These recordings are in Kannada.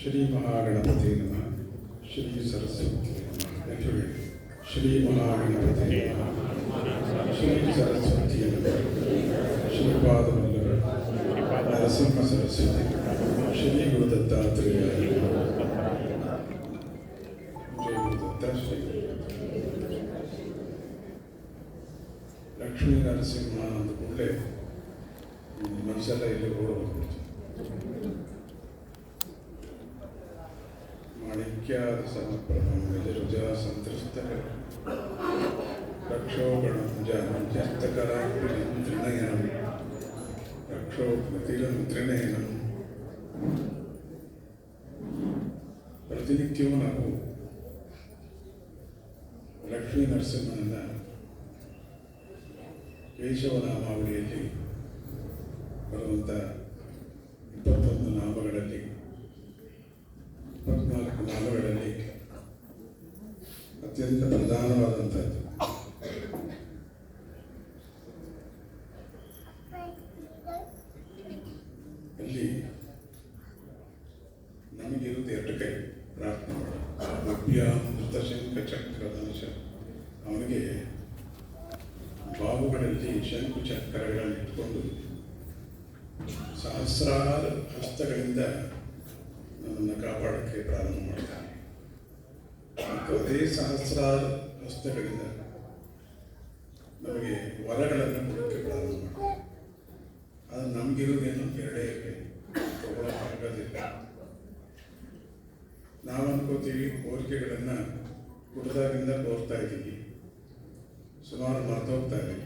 ಶ್ರೀ ಮಹಾಗಣಪತಿ ನಮಃ. ಶ್ರೀ ಸರಸ್ವತಿ ನಮಃ. ಶ್ರೀ ಮಹಾಗಣಪತಿ ನಮಃ. ಶ್ರೀ ಸರಸ್ವತಿ ನಮಃ. ಶ್ರೀಪಾದವಲ್ಲಭ ನರಸಿಂಹ ಸರಸ್ವತಿ ಶ್ರೀ ಗುರುದತ್ತಾತ್ರೇಯ ಲಕ್ಷ್ಮೀ ನರಸಿಂಹ ಅಂದ ಕೂಡಲೇ ಮನಸ್ಸೆಲ್ಲ ಇಲ್ಲಿ ಓಡೋಗ್ಬಿಡ್ತು. ಮಾಣಿಕ್ಯಾದ ಸಮಪ್ರಭಂ ಗಜರುಜ ಸಂತ್ರಸ್ತಕ ರಕ್ಷೋಗಣಂಜಸ್ತಕರಾಂ ತ್ರಿನಯನಂ ರಕ್ಷೋತಿರಂ ತ್ರಿನಯನಂ. ಪ್ರತಿನಿತ್ಯವೂ ನಾವು ಲಕ್ಷ್ಮೀ ನರಸಿಂಹನನ್ನ ಕೇಶವನಾಮಾವಳಿಯಲ್ಲಿ ಬರುವಂಥ 21 ನಾಮಗಳಲ್ಲಿ 24 ನಾಮಗಳಲ್ಲಿ ಅತ್ಯಂತ ಪ್ರಧಾನವಾದಂಥದ್ದು. ಅಲ್ಲಿ ನಮಗಿರುವುದು 2 ಕೈ ಪ್ರಾರ್ಥನೆ ಮಾಡೋದು. ಅಭ್ಯಾಮೃತಶಂಖ ಚಕ್ರದಂಶ. ಅವನಿಗೆ ಬಾಹುಗಳಲ್ಲಿ ಶಂಕು ಚಕ್ರಗಳನ್ನು ಇಟ್ಕೊಂಡು ಸಹಸ್ರಾರು ಹಸ್ತಗಳಿಂದ ನಮ್ಮನ್ನು ಕಾಪಾಡೋಕ್ಕೆ ಪ್ರಾರಂಭ ಮಾಡ್ತಾನೆ. ಮತ್ತು ಅದೇ ಸಹಸ್ರಾರು ಹಸ್ತಗಳಿಂದ ನಮಗೆ ವರಗಳನ್ನು ಕೊಡೋಕ್ಕೆ ಪ್ರಾರಂಭ ಮಾಡ್ತಾನೆ. ಅದು ನಮಗಿರೋದೇನು 2 ತಗೊಳ್ಳೋಕ್ಕಾಗೋದಿಲ್ಲ. ನಾವು ಅನ್ಕೋತೀವಿ ಕೋರಿಕೆಗಳನ್ನು ಹುಡುದಾಗಿಂದ ಕೋರ್ತಾ ಇದ್ದೀವಿ, ಸುಮಾರು ಮರ್ತೋಗ್ತಾ ಇದ್ದೀವಿ.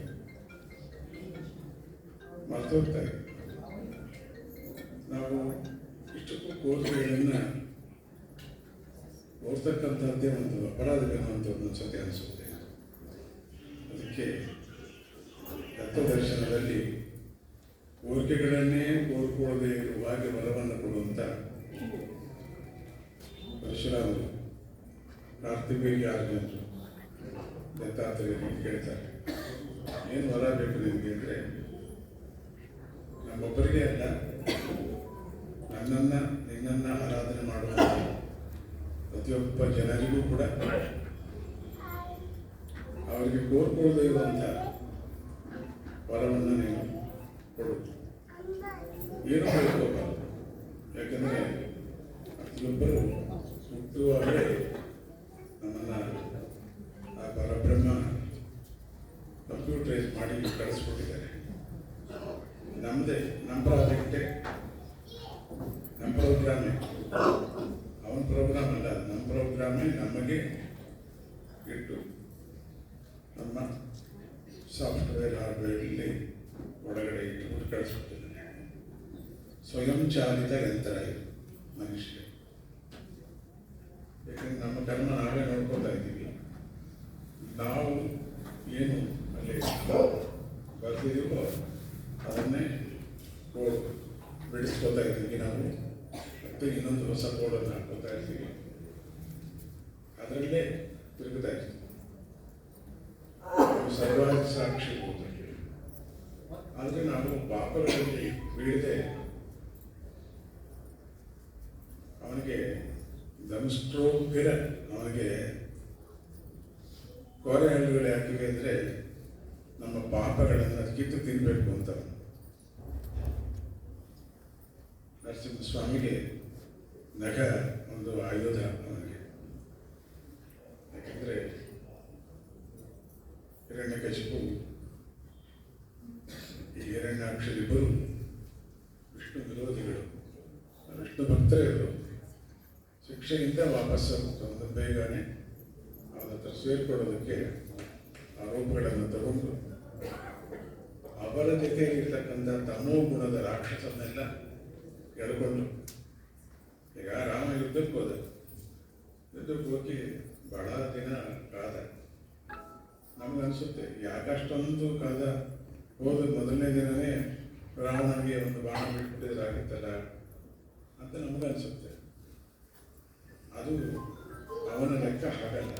ನಾವು ಇಷ್ಟಕ್ಕೂ ಕೋರಿಕೆಗಳನ್ನು ಓರ್ತಕ್ಕಂಥದ್ದೇ ಒಂದು ಅಪರಾಧವೇನೋ ಅಂತ ಒಂದೊಂದ್ಸತಿ ಅನಿಸುತ್ತೆ. ಅದಕ್ಕೆ ತತ್ವದರ್ಶನದಲ್ಲಿ ಕೋರಿಕೆಗಳನ್ನೇ ಕೋರ್ಕೊಳ್ಳದೆ ಇರುವಾಗೆ ವರವನ್ನು ಕೊಡುವಂಥ ಪರಶುರಾಮರು ಕಾರ್ತಿಕೇಯ ಅರ್ಜುನರು ದತ್ತಾತ್ರೇಯರಿಗೆ ಕೇಳ್ತಾರೆ, ಏನು ವರ ಬೇಕು ನಿಮಗೆ ಅಂದರೆ, ನಮ್ಮೊಬ್ಬರಿಗೆ ಅಲ್ಲ, ನನ್ನನ್ನು ನಿನ್ನನ್ನು ಆರಾಧನೆ ಮಾಡುವಂಥ ಪ್ರತಿಯೊಬ್ಬ ಜನರಿಗೂ ಕೂಡ ಅವರಿಗೆ ಕೋರ್ಕೊಳ್ಳದೇ ಇರುವಂಥ ವರವನ್ನು ನೀನು ಕೊಡು. ಏನು ಹೇಳ್ಕೋಬಾರ್ದು. ಯಾಕೆಂದರೆ ಪ್ರತಿಯೊಬ್ಬರು ಹುಟ್ಟುವಾಗಲೇ ನಮ್ಮನ್ನು ಆ ಪರಬ್ರಹ್ಮ ಕಂಪ್ಯೂಟರೈಸ್ ಮಾಡಿ ಕಳಿಸ್ಕೊಟ್ಟಿದ್ದಾರೆ. ನಮ್ಮ ಪ್ರಾಜೆಕ್ಟೇ, ನಮ್ಮ ಪ್ರೋಗ್ರಾಮೇ, ಅವನ ಪ್ರೋಗ್ರಾಮ್ ಅಲ್ಲ, ನಮ್ಮ ಪ್ರೋಗ್ರಾಮೇ ನಮಗೆ ಇಟ್ಟು ನಮ್ಮ ಸಾಫ್ಟ್ವೇರ್ ಹಾರ್ಡ್ವೇರಲ್ಲಿ ಒಳಗಡೆ ಇಟ್ಟು ಕಳಿಸ್ಕೊಟ್ಟಿದ್ದಾರೆ. ಸ್ವಯಂ ಚಾಲಿತ ಯಂತ್ರ ಇದು ಮನುಷ್ಯ. ಯಾಕಂದ್ರೆ ನಮ್ಮ ಕರ್ಮ ನಾವೇ ನೋಡ್ಕೊತಾ ಇದ್ದೀವಿ. ನಾವು ಏನು ಅಲ್ಲಿ ಬರ್ತಿದ್ದೀವೋ ಅದನ್ನೇ ಕೋಡ್ ಬಿಡಿಸ್ಕೋತಾ ಇದ್ದೀವಿ. ನಾವು ಮತ್ತೆ ಇನ್ನೊಂದು ಹೊಸ ಕೋಡನ್ನು ಹಾಕೋತಾ ಇರ್ತೀವಿ, ಅದರಲ್ಲೇ ತಿರುಗುತ್ತಾ ಇರ್ತೀವಿ. ಸರ್ವಾಧ ಸಾಕ್ಷಿ ಹೋದ. ಆದರೆ ನಾವು ಪಾಪಗಳಲ್ಲಿ ಬೀಳದೆ ಅವನಿಗೆ ದಂಸ್ಟ್ರೋಗ್ರ ಅವನಿಗೆ ಕೋರೆ ಹಣ್ಣುಗಳು ಯಾಕಿವೆ ಅಂದರೆ ನಮ್ಮ ಪಾಪಗಳನ್ನು ಕಿತ್ತು ತಿನ್ನಬೇಕು ಅಂತ. ನರಸಿಂಹಸ್ವಾಮಿಗೆ ನಖ ಒಂದು ಆಯುಧ ಅವನಿಗೆ. ಯಾಕೆಂದರೆ ಹಿರಣ್ಯಕಶಿಪು ಈ ಹಿರಣ್ಯಾಕ್ಷರಿಬ್ಬರು ವಿಷ್ಣು ವಿರೋಧಿಗಳು, ವಿಷ್ಣು ಭಕ್ತರೇ ಇವರು. ಶಿಕ್ಷೆಯಿಂದ ವಾಪಸ್ಸು ಒಂದು ಬೇಗನೆ ಅವನ ಹತ್ರ ಸೇರ್ಕೊಳ್ಳೋದಕ್ಕೆ ಆರೋಪಗಳನ್ನು ತಗೊಂಡು ಅವರ ಜೊತೆಯಲ್ಲಿರ್ತಕ್ಕಂಥ ತಮೋ ಗುಣದ ರಾಕ್ಷಸನ್ನೆಲ್ಲ ಎಳ್ಕೊಂಡು, ಈಗ ರಾಮ ಯುದ್ಧಕ್ಕೆ ಹೋದ. ಯುದ್ಧಕ್ಕೆ ಹೋಗಿ ಬಹಳ ದಿನ ಕಾದ. ನಮಗನ್ಸುತ್ತೆ ಯಾಕಷ್ಟೊಂದು ಕಾದ, ಹೋದ ಮೊದಲನೇ ದಿನವೇ ರಾವಣನಿಗೆ ಒಂದು ಬಾಣ ಬಿಟ್ಬಿಟ್ಟಿದ್ರಾಗಿತ್ತಲ್ಲ ಅಂತ ನಮಗನ್ಸುತ್ತೆ. ಅದು ಅವನ ಲೆಕ್ಕ ಹಾಗಲ್ಲ.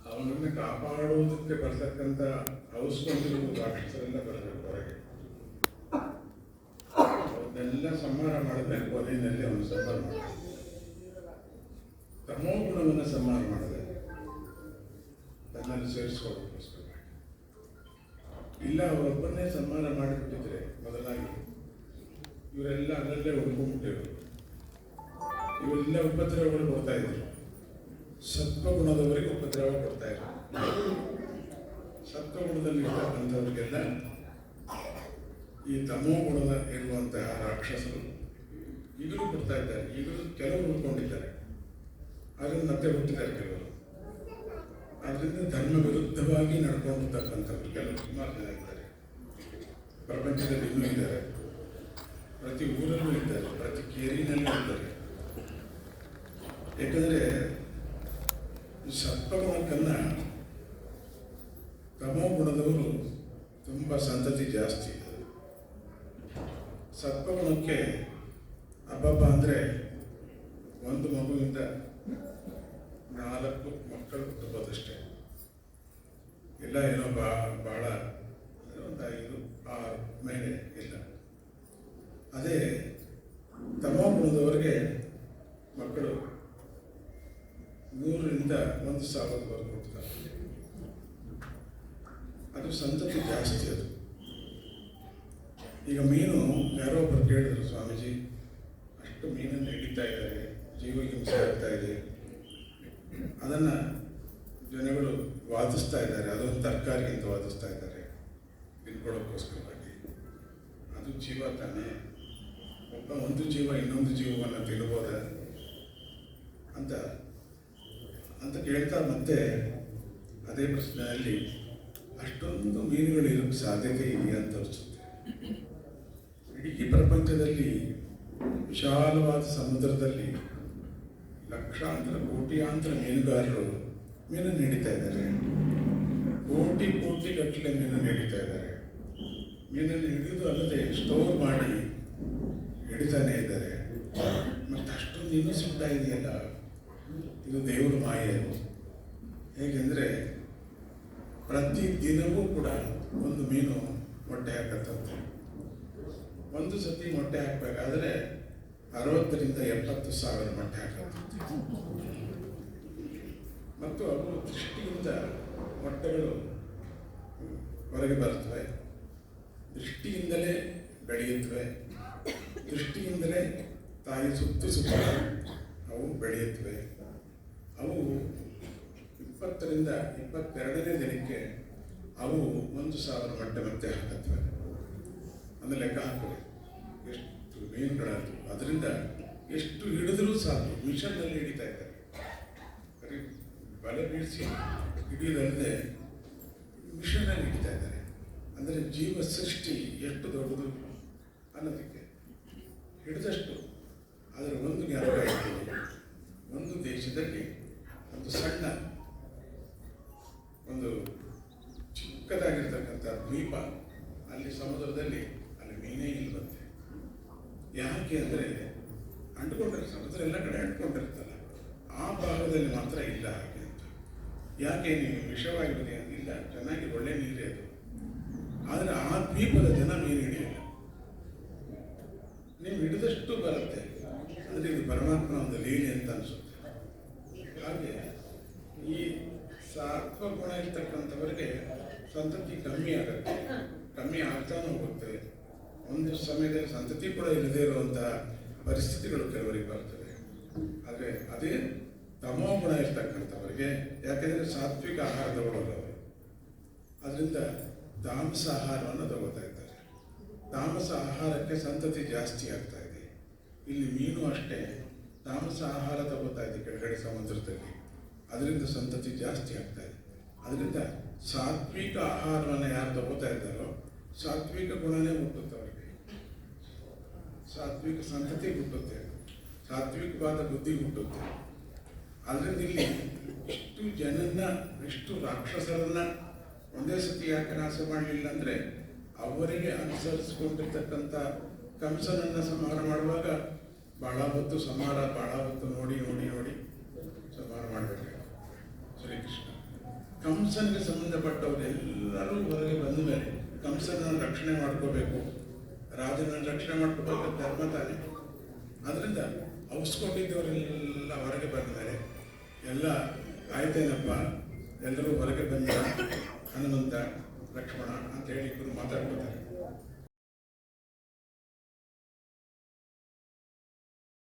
ಅವನನ್ನು ಕಾಪಾಡುವುದಕ್ಕೆ ಬರ್ತಕ್ಕಂಥ ಔಸ್ಕೊಂಡಿರುವ ರಾಕ್ಷಸರೆಲ್ಲ ಬರಬೇಕು ಹೊರಗೆ. ಅವನ್ನೆಲ್ಲ ಸಂಹಾರ ಮಾಡಿದ್ರೆ ಕೊನೆಯಲ್ಲಿ ಅವನು ಸಂಹಾರ ಮಾಡಿದ. ತಮೋ ಗುಣವನ್ನು ಸಂಹಾರ ಮಾಡಿದೆ ತನ್ನಲ್ಲಿ ಸೇರಿಸ್ಕೊಳ್ಳೋದಕ್ಕೋಸ್ಕರ. ಇಲ್ಲ ಅವರೊಬ್ಬನ್ನೇ ಸಂಹಾರ ಮಾಡಿಬಿಟ್ಟಿದ್ರೆ ಮೊದಲಾಗಿ ಇವರೆಲ್ಲ ಅದರಲ್ಲೇ ಉಳ್ಕೊಂಡ್ಬಿಟ್ಟಿರೋರು, ಇವರೆಲ್ಲ ಉಪದ್ರವಗಳು ಕೊಡ್ತಾ ಇದ್ರು. ಸತ್ವಗುಣದವರಿಗೆ ಉಪದ್ರವ ಕೊಡ್ತಾ ಇದ್ರು. ಸತ್ವಗುಣದಲ್ಲಿ ಇರ್ತಕ್ಕಂಥವ್ರಿಗೆಲ್ಲ ಈ ತಮೋ ಗುಣದ ಇರುವಂತಹ ರಾಕ್ಷಸರು ಈಗಲೂ ಕೊಡ್ತಾ ಇದ್ದಾರೆ. ಈಗಲೂ ಕೆಲವರು ಉಳ್ಕೊಂಡಿದ್ದಾರೆ, ಅದನ್ನು ಮತ್ತೆ ಹುಟ್ಟಿದ್ದಾರೆ ಕೆಲವರು. ಅದರಿಂದ ಧರ್ಮ ವಿರುದ್ಧವಾಗಿ ನಡ್ಕೊಂಡಿರ್ತಕ್ಕಂಥವ್ರು ಕೆಲವರು ಸುಮಾರು ಜನ ಇದ್ದಾರೆ. ಪ್ರಪಂಚದಲ್ಲಿ ಇನ್ನೂ ಇದ್ದಾರೆ, ಪ್ರತಿ ಊರಲ್ಲೂ ಇದ್ದಾರೆ, ಪ್ರತಿ ಕೇರಿನಲ್ಲೂ ಇದ್ದಾರೆ. ಯಾಕಂದರೆ ಈ ಸತ್ವಗುಣಕ್ಕನ್ನ ತಮೋ ಗುಣದವರು ತುಂಬ ಸಂತತಿ ಜಾಸ್ತಿ. ಸತ್ವಗುಣಕ್ಕೆ ಹಬ್ಬ ಅಂದರೆ ಒಂದು ಮಗುವಿಂದ 4 ಮಕ್ಕಳು ಹುಟ್ಟುವುದಷ್ಟೇ. ಎಲ್ಲ ಏನೋ ಭಾಳ ಒಂದು 5-6 ಮೇಲೆ ಇಲ್ಲ. ಅದೇ ತಮೋ ಗುಣದವರಿಗೆ ಮಕ್ಕಳು 100ರಿಂದ 1,000ವರೆಗೂ ಹುಟ್ಟುತ್ತಾರೆ. ಅದು ಸಂತತಿ ಜಾಸ್ತಿ. ಅದು ಈಗ ಮೀನು ಯಾರೋ ಒಬ್ಬರು ಕೇಳಿದ್ರು, ಸ್ವಾಮೀಜಿ ಅಷ್ಟು ಮೀನನ್ನು ಹಿಡಿತಾ ಇದ್ದಾರೆ, ಜೀವಹಿಂಸೆ ಆಗ್ತಾ ಇದೆ, ಅದನ್ನು ಜನಗಳು ವಾದಿಸ್ತಾ ಇದ್ದಾರೆ, ಅದೊಂದು ತರಕಾರಿ ಅಂತ ವಾದಿಸ್ತಾ ಇದ್ದಾರೆ ತಿನ್ಕೊಳ್ಳೋಕ್ಕೋಸ್ಕರವಾಗಿ. ಅದು ಜೀವ ತಾನೇ, ಒಂದು ಜೀವ ಇನ್ನೊಂದು ಜೀವವನ್ನು ತಿನ್ಬೋದ ಅಂತ ಕೇಳ್ತಾ ಮತ್ತೆ ಅದೇ ಪ್ರಶ್ನೆಯಲ್ಲಿ ಅಷ್ಟೊಂದು ಮೀನುಗಳು ಇರೋಕ್ಕೆ ಸಾಧ್ಯತೆ ಇದೆಯಾ ಅಂತ ಅನಿಸುತ್ತೆ. ಇಡೀ ಪ್ರಪಂಚದಲ್ಲಿ ವಿಶಾಲವಾದ ಸಮುದ್ರದಲ್ಲಿ ಲಕ್ಷಾಂತರ ಕೋಟ್ಯಾಂತರ ಮೀನುಗಾರರು ಮೀನನ್ನು ಹಿಡಿತಾ ಇದ್ದಾರೆ. ಕೋಟಿ ಗಟ್ಟಲೆ ಮೀನನ್ನು ಹಿಡಿತಾ ಇದ್ದಾರೆ. ಮೀನನ್ನು ಹಿಡಿದು ಅಲ್ಲದೆ ಸ್ಟೋರ್ ಮಾಡಿ ಹಿಡಿತಾನೆ ಇದ್ದಾರೆ. ಮತ್ತು ಅಷ್ಟೊಂದು ಇನ್ನೂ ಸಿಗ್ತಾ ಇದೆಯಲ್ಲ, ಇದು ದೇವರ ಮಾಯೆ. ಹೇಗೆಂದರೆ ಪ್ರತಿ ದಿನವೂ ಕೂಡ ಒಂದು ಮೀನು ಮೊಟ್ಟೆ ಹಾಕತ್ತಂತೆ. ಒಂದು ಸತಿ ಮೊಟ್ಟೆ ಹಾಕಬೇಕಾದ್ರೆ 60ರಿಂದ 70 ಸಾವಿರ ಮೊಟ್ಟೆ ಹಾಕತ್ತಂತೆ. ಮತ್ತು ಅವು ದೃಷ್ಟಿಯಿಂದ ಮೊಟ್ಟೆಗಳು ಹೊರಗೆ ಬರ್ತವೆ, ದೃಷ್ಟಿಯಿಂದಲೇ ಬೆಳೆಯುತ್ತವೆ, ದೃಷ್ಟಿಯಿಂದಲೇ ತಾಯಿ ಸುತ್ತ ಅವು ಬೆಳೆಯುತ್ತವೆ. ಅವು 20ರಿಂದ 22ನೇ ದಿನಕ್ಕೆ ಅವು 1,000 ಮೊಟ್ಟೆ ಮತ್ತೆ ಹಾಕತ್ವೆ. ಅಂದರೆ ಲೆಕ್ಕ ಹಾಕುವೆ ಎಷ್ಟು ಮೀನುಗಳಾದವು. ಅದರಿಂದ ಎಷ್ಟು ಹಿಡಿದರೂ ಸಾಕು, ಮಿಷನ್ನಲ್ಲಿ ಹಿಡಿತಾ ಇದ್ದಾರೆ. ಬರೀ ಬಲೆ ಬೀಳಿಸಿ ಹಿಡಿಯೋದಲ್ಲದೆ ಮಿಷನ್ನಲ್ಲಿ ಹಿಡಿತಾ ಇದ್ದಾರೆ. ಅಂದರೆ ಜೀವ ಸೃಷ್ಟಿ ಎಷ್ಟು ದೊಡ್ಡದು ಅನ್ನೋದಕ್ಕೆ ಹಿಡಿದಷ್ಟು. ಅದರ ಒಂದು ಜ್ಞಾಪಕ ಇರ್ತದೆ. ಒಂದು ದೇಶದಲ್ಲಿ ಒಂದು ಸಣ್ಣ ಒಂದು ಚಿಕ್ಕದಾಗಿರ್ತಕ್ಕಂಥ ದ್ವೀಪ, ಅಲ್ಲಿ ಸಮುದ್ರದಲ್ಲಿ ಅಲ್ಲಿ ಮೀನೇ ಇಲ್ವಂತೆ. ಯಾಕೆ ಅಂದರೆ ಅಂಟ್ಕೊಂಡಿರ್ತಾರೆ, ಸಮುದ್ರ ಎಲ್ಲ ಕಡೆ ಅಂಟ್ಕೊಂಡಿರ್ತಲ್ಲ, ಆ ಭಾಗದಲ್ಲಿ ಮಾತ್ರ ಇಲ್ಲ ಹಾಗೆ ಅಂತ. ಯಾಕೆ ನೀವು ವಿಷವಾಗಿದೆ ಇಲ್ಲ, ಚೆನ್ನಾಗಿ ಒಳ್ಳೆ ನೀರೇ ಅದು. ಆದರೆ ಆ ದ್ವೀಪದ ಜನ ಮೀನು ಹಿಡಿಯಲ್ಲ. ನೀವು ಹಿಡಿದಷ್ಟು ಬರುತ್ತೆ. ಅಂದರೆ ಇದು ಪರಮಾತ್ಮ ಒಂದು ಲೀಲೆ ಅಂತ ಅನಿಸುತ್ತೆ. ಹಾಗೆ ಈ ಸತ್ವಗುಣ ಇರ್ತಕ್ಕಂಥವರಿಗೆ ಸಂತತಿ ಕಮ್ಮಿ ಆಗುತ್ತೆ, ಕಮ್ಮಿ ಆಗ್ತಾನೂ ಹೋಗುತ್ತೆ. ಒಂದು ಸಮಯದಲ್ಲಿ ಸಂತತಿ ಕೂಡ ಇಲ್ಲದೇ ಇರುವಂತಹ ಪರಿಸ್ಥಿತಿಗಳು ಕೆಲವರಿಗೆ ಬರ್ತವೆ. ಆದರೆ ಅದೇ ತಮೋ ಗುಣ ಇರ್ತಕ್ಕಂಥವರಿಗೆ, ಯಾಕೆಂದರೆ ಸಾತ್ವಿಕ ಆಹಾರ ತಗೊಳ್ಳೋರು ಅವರು, ಅದರಿಂದ ತಾಮಸ ಆಹಾರವನ್ನು ತಗೋತಾ ಇದ್ದಾರೆ. ತಾಮಸ ಆಹಾರಕ್ಕೆ ಸಂತತಿ ಜಾಸ್ತಿ ಆಗ್ತಾ ಇದೆ. ಇಲ್ಲಿ ಮೀನು ಅಷ್ಟೇ ತಾಮಸ ಆಹಾರ ತಗೋತಾ ಇದೆ ಕೆಳಗಡೆ ಸಮುದ್ರದಲ್ಲಿ, ಅದರಿಂದ ಸಂತತಿ ಜಾಸ್ತಿ ಆಗ್ತಾ ಇದೆ. ಅದರಿಂದ ಸಾತ್ವಿಕ ಆಹಾರವನ್ನು ಯಾರು ತಗೋತಾ ಇದ್ದಾರೋ ಸಾತ್ವಿಕ ಗುಣನೇ ಹುಟ್ಟುತ್ತೆ ಅವರಿಗೆ, ಸಾತ್ವಿಕ ಸಂತತಿ ಹುಟ್ಟುತ್ತೆ, ಸಾತ್ವಿಕವಾದ ಬುದ್ಧಿ ಹುಟ್ಟುತ್ತೆ. ಅದರಿಂದ ಇಲ್ಲಿ ಇಷ್ಟು ಜನನ್ನ, ಇಷ್ಟು ರಾಕ್ಷಸರನ್ನ ಒಂದೇ ಸತಿ ಯಾಕೆ ನಾಶ ಮಾಡಲಿಲ್ಲ ಅಂದರೆ, ಅವರಿಗೆ ಅನುಸರಿಸಿಕೊಂಡಿರ್ತಕ್ಕಂಥ ಕಂಸನನ್ನು ಸಂಹಾರ ಮಾಡುವಾಗ ಭಾಳ ಹೊತ್ತು ನೋಡಿ ಸಂಹಾರ ಮಾಡಬೇಕು. ಶ್ರೀಕೃಷ್ಣ ಕಂಸನಿಗೆ ಸಂಬಂಧಪಟ್ಟವರು ಎಲ್ಲರೂ ಹೊರಗೆ ಬಂದ ಮೇಲೆ ಕಂಸನ ರಕ್ಷಣೆ ಮಾಡ್ಕೋಬೇಕು, ರಾಜನ ರಕ್ಷಣೆ ಮಾಡಿಕೊಟ್ಟು ಧರ್ಮ ತಾನೆ. ಅದರಿಂದ ಅವಸ್ಕೊಂಡಿದ್ದವರೆಲ್ಲ ಹೊರಗೆ ಬಂದಿದ್ದಾರೆ. ಎಲ್ಲ ಆಯ್ತೇನಪ್ಪ, ಎಲ್ಲರೂ ಹೊರಗೆ ಬಂದ ಹನುಮಂತ ಲಕ್ಷ್ಮಣ ಅಂತ ಹೇಳಿ ಇಬ್ಬರು ಮಾತಾಡ್ಕೊತಾರೆ.